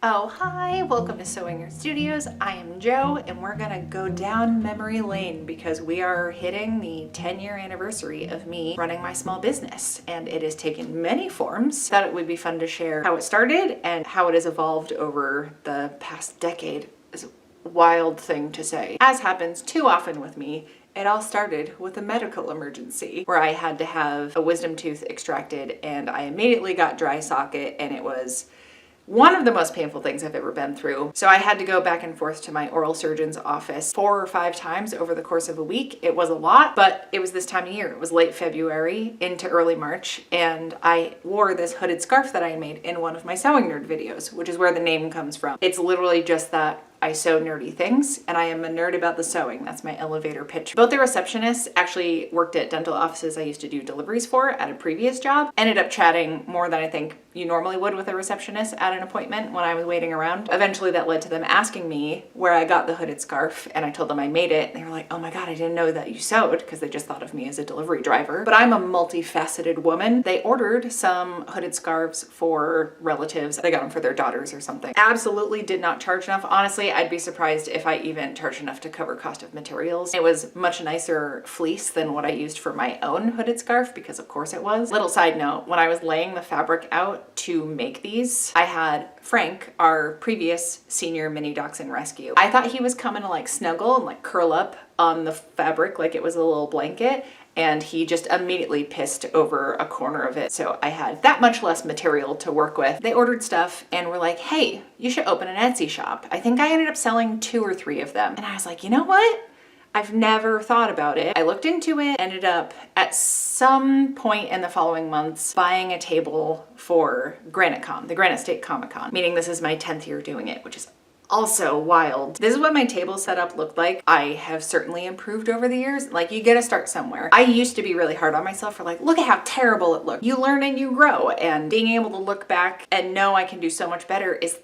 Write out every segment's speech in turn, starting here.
Oh, hi, welcome to Sewing Her Studios. I am Jo, and we're gonna go down memory lane because we are hitting the 10-year anniversary of me running my small business, and it has taken many forms. Thought it would be fun to share how it started and how it has evolved over the past decade. It's a wild thing to say. As happens too often with me, it all started with a medical emergency where I had to have a wisdom tooth extracted, and I immediately got dry socket, and it was one of the most painful things I've ever been through. So I had to go back and forth to my oral surgeon's office 4 or 5 times over the course of a week. It was a lot, but it was this time of year. It was late February into early March, and I wore this hooded scarf that I made in one of my Sewing Nerd videos, which is where the name comes from. It's literally just that I sew nerdy things, and I am a nerd about the sewing. That's my elevator pitch. Both the receptionists actually worked at dental offices I used to do deliveries for at a previous job. Ended up chatting more than I think you normally would with a receptionist at an appointment when I was waiting around. Eventually that led to them asking me where I got the hooded scarf, and I told them I made it. And they were like, oh my God, I didn't know that you sewed, because they just thought of me as a delivery driver. But I'm a multifaceted woman. They ordered some hooded scarves for relatives. They got them for their daughters or something. Absolutely did not charge enough. Honestly, I'd be surprised if I even charged enough to cover cost of materials. It was much nicer fleece than what I used for my own hooded scarf, because of course it was. Little side note, when I was laying the fabric out to make these, I had Frank, our previous senior mini dachshund rescue. I thought he was coming to like snuggle and like curl up on the fabric like it was a little blanket, and he just immediately pissed over a corner of it. So I had that much less material to work with. They ordered stuff and were like, hey, you should open an Etsy shop. I think I ended up selling 2 or 3 of them. And I was like, you know what? I've never thought about it. I looked into it, ended up at some point in the following months buying a table for GraniteCon, the Granite State Comic Con, meaning this is my 10th year doing it, which is also wild. This is what my table setup looked like. I have certainly improved over the years. Like, you gotta start somewhere. I used to be really hard on myself for like, look at how terrible it looked. You learn and you grow, and being able to look back and know I can do so much better is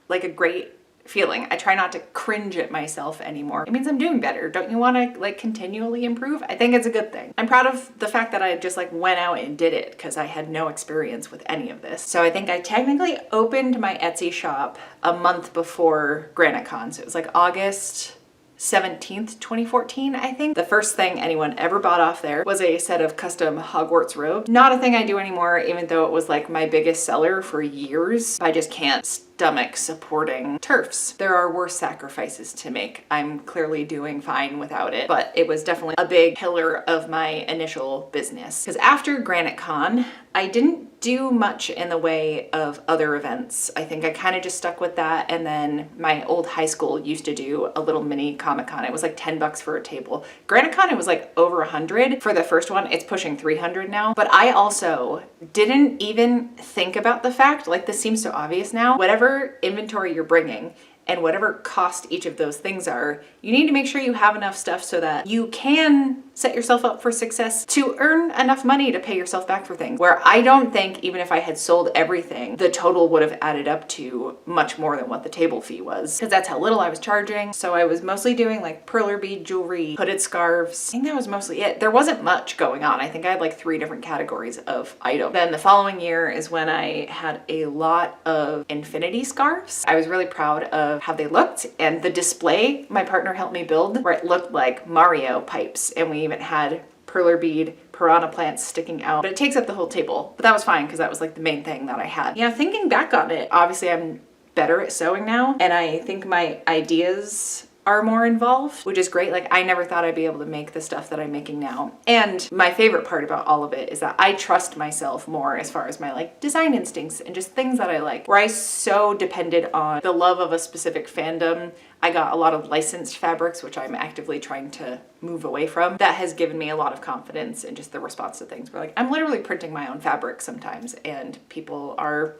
like a great feeling. I try not to cringe at myself anymore. It means I'm doing better. Don't you want to like continually improve? I think it's a good thing. I'm proud of the fact that I just like went out and did it, because I had no experience with any of this. So I think I technically opened my Etsy shop a month before GraniteCon. So it was like August 17th, 2014, I think. The first thing anyone ever bought off there was a set of custom Hogwarts robes. Not a thing I do anymore, even though it was like my biggest seller for years. I just can't stomach supporting TERFs. There are worse sacrifices to make. I'm clearly doing fine without it, but it was definitely a big pillar of my initial business. Because after GraniteCon, I didn't do much in the way of other events. I think I kind of just stuck with that, and then my old high school used to do a little mini Comic-Con. It was like $10 for a table. GraniteCon, it was like over 100 for the first one. It's pushing 300 now. But I also didn't even think about the fact, like this seems so obvious now, whatever inventory you're bringing and whatever cost each of those things are, you need to make sure you have enough stuff so that you can set yourself up for success to earn enough money to pay yourself back for things. Where I don't think, even if I had sold everything, the total would have added up to much more than what the table fee was, because that's how little I was charging. So I was mostly doing like perler bead jewelry, hooded scarves. I think that was mostly it. There wasn't much going on. I think I had like 3 different categories of items. Then the following year is when I had a lot of infinity scarves. I was really proud of how they looked, and the display my partner helped me build, where it looked like Mario pipes, and we even had perler bead piranha plants sticking out, but it takes up the whole table. But that was fine, because that was like the main thing that I had. You know, thinking back on it, obviously I'm better at sewing now, and I think my ideas are more involved, which is great. Like, I never thought I'd be able to make the stuff that I'm making now. And my favorite part about all of it is that I trust myself more as far as my like design instincts and just things that I like. Where I so depended on the love of a specific fandom, I got a lot of licensed fabrics, which I'm actively trying to move away from. That has given me a lot of confidence in just the response to things. Where like, I'm literally printing my own fabric sometimes, and people are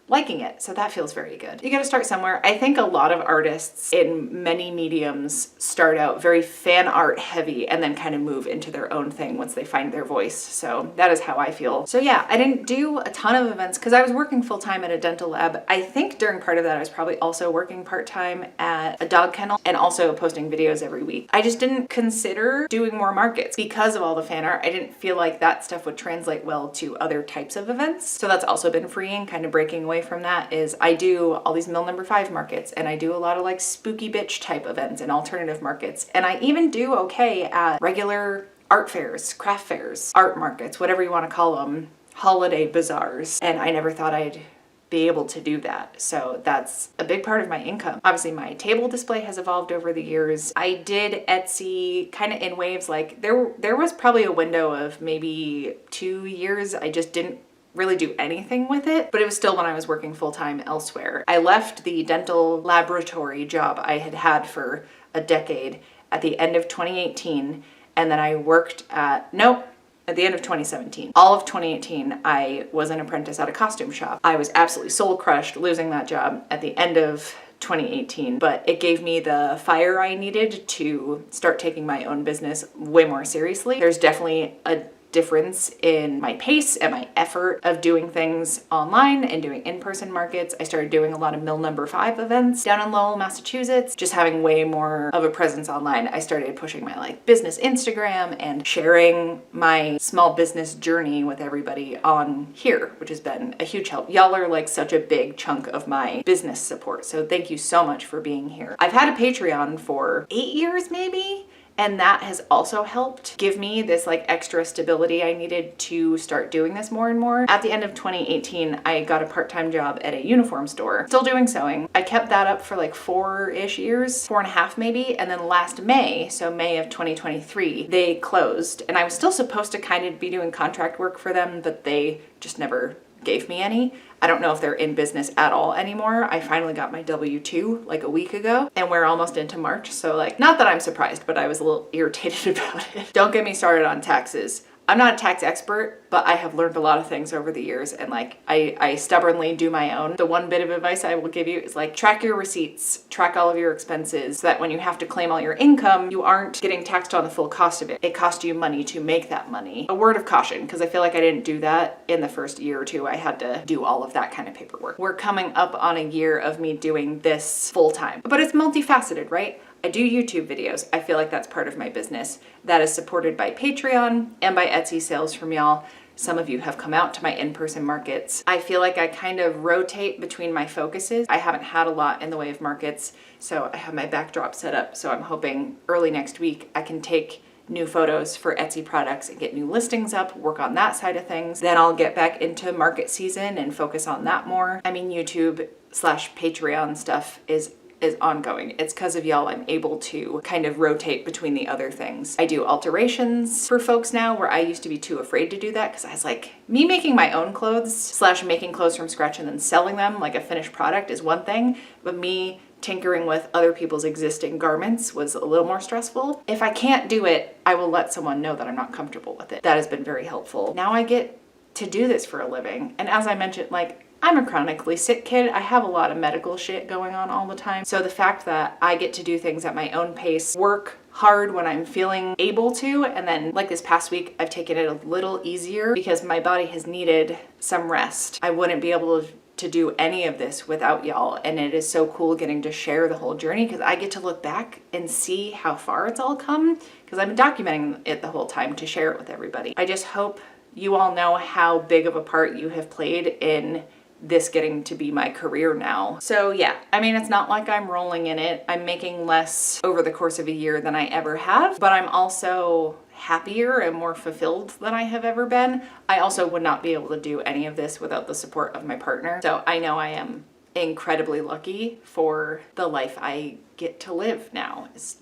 liking it. So that feels very good. You gotta start somewhere. I think a lot of artists in many mediums start out very fan art heavy and then kind of move into their own thing once they find their voice. So that is how I feel. So yeah, I didn't do a ton of events because I was working full-time at a dental lab. I think during part of that I was probably also working part-time at a dog kennel and also posting videos every week. I just didn't consider doing more markets because of all the fan art. I didn't feel like that stuff would translate well to other types of events. So that's also been freeing, kind of breaking away away from that is I do all these mill number 5 markets, and I do a lot of like spooky bitch type events and alternative markets. And I even do okay at regular art fairs, craft fairs, art markets, whatever you want to call them, holiday bazaars. And I never thought I'd be able to do that. So that's a big part of my income. Obviously my table display has evolved over the years. I did Etsy kind of in waves. Like there was probably a window of maybe 2 years I just didn't really do anything with it, but it was still when I was working full-time elsewhere. I left the dental laboratory job I had had for a decade at the end of 2018, and then I worked at the end of 2017. All of 2018, I was an apprentice at a costume shop. I was absolutely soul crushed losing that job at the end of 2018, but it gave me the fire I needed to start taking my own business way more seriously. There's definitely a difference in my pace and my effort of doing things online and doing in-person markets. I started doing a lot of mill number 5 events down in Lowell, Massachusetts, just having way more of a presence online. I started pushing my like business Instagram and sharing my small business journey with everybody on here, which has been a huge help. Y'all are like such a big chunk of my business support. So thank you so much for being here. I've had a Patreon for 8 years maybe, and that has also helped give me this like extra stability I needed to start doing this more and more. At the end of 2018, I got a part-time job at a uniform store, still doing sewing. I kept that up for like 4-ish years, 4.5 maybe. And then last May, so May of 2023, they closed, and I was still supposed to kind of be doing contract work for them, but they just never gave me any. I don't know if they're in business at all anymore. I finally got my W-2 like a week ago, and we're almost into March. So like, not that I'm surprised, but I was a little irritated about it. Don't get me started on taxes. I'm not a tax expert, but I have learned a lot of things over the years, and like I stubbornly do my own. The one bit of advice I will give you is like track your receipts, track all of your expenses, so that when you have to claim all your income, you aren't getting taxed on the full cost of it. It cost you money to make that money. A word of caution, because I feel like I didn't do that in the first year or two. I had to do all of that kind of paperwork. We're coming up on a year of me doing this full time, but it's multifaceted, right? I do YouTube videos. I feel like that's part of my business. That is supported by Patreon and by Etsy sales from y'all. Some of you have come out to my in-person markets. I feel like I kind of rotate between my focuses. I haven't had a lot in the way of markets, so I have my backdrop set up. So I'm hoping early next week I can take new photos for Etsy products and get new listings up, work on that side of things. Then I'll get back into market season and focus on that more. I mean, YouTube/Patreon stuff is ongoing. It's because of y'all I'm able to kind of rotate between the other things. I do alterations for folks now, where I used to be too afraid to do that because I was like, me making my own clothes / making clothes from scratch and then selling them like a finished product is one thing, but me tinkering with other people's existing garments was a little more stressful. If I can't do it, I will let someone know that I'm not comfortable with it. That has been very helpful. Now I get to do this for a living. And as I mentioned, like, I'm a chronically sick kid. I have a lot of medical shit going on all the time. So the fact that I get to do things at my own pace, work hard when I'm feeling able to, and then like this past week, I've taken it a little easier because my body has needed some rest. I wouldn't be able to do any of this without y'all, and it is so cool getting to share the whole journey because I get to look back and see how far it's all come because I've been documenting it the whole time to share it with everybody. I just hope you all know how big of a part you have played in this getting to be my career now. So yeah, I mean, it's not like I'm rolling in it. I'm making less over the course of a year than I ever have, but I'm also happier and more fulfilled than I have ever been. I also would not be able to do any of this without the support of my partner. So I know I am incredibly lucky for the life I get to live now, is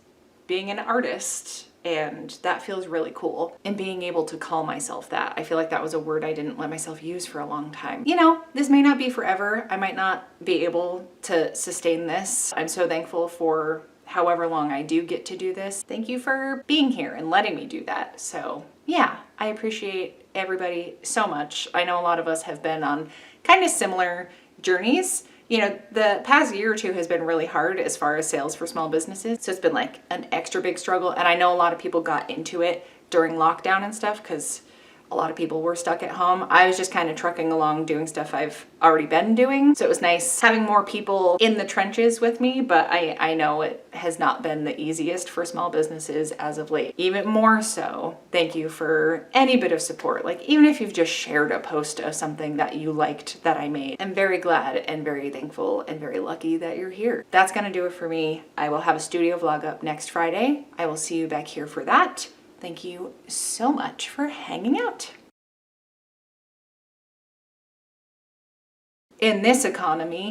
being an artist. And that feels really cool. And being able to call myself that. I feel like that was a word I didn't let myself use for a long time. You know, this may not be forever. I might not be able to sustain this. I'm so thankful for however long I do get to do this. Thank you for being here and letting me do that. So yeah, I appreciate everybody so much. I know a lot of us have been on kind of similar journeys. You know, the past year or two has been really hard as far as sales for small businesses. So it's been like an extra big struggle. And I know a lot of people got into it during lockdown and stuff because A lot of people were stuck at home. I was just kind of trucking along doing stuff I've already been doing. So it was nice having more people in the trenches with me, but I know it has not been the easiest for small businesses as of late. Even more so, thank you for any bit of support. Like even if you've just shared a post of something that you liked that I made. I'm very glad and very thankful and very lucky that you're here. That's gonna do it for me. I will have a studio vlog up next Friday. I will see you back here for that. Thank you so much for hanging out. In this economy,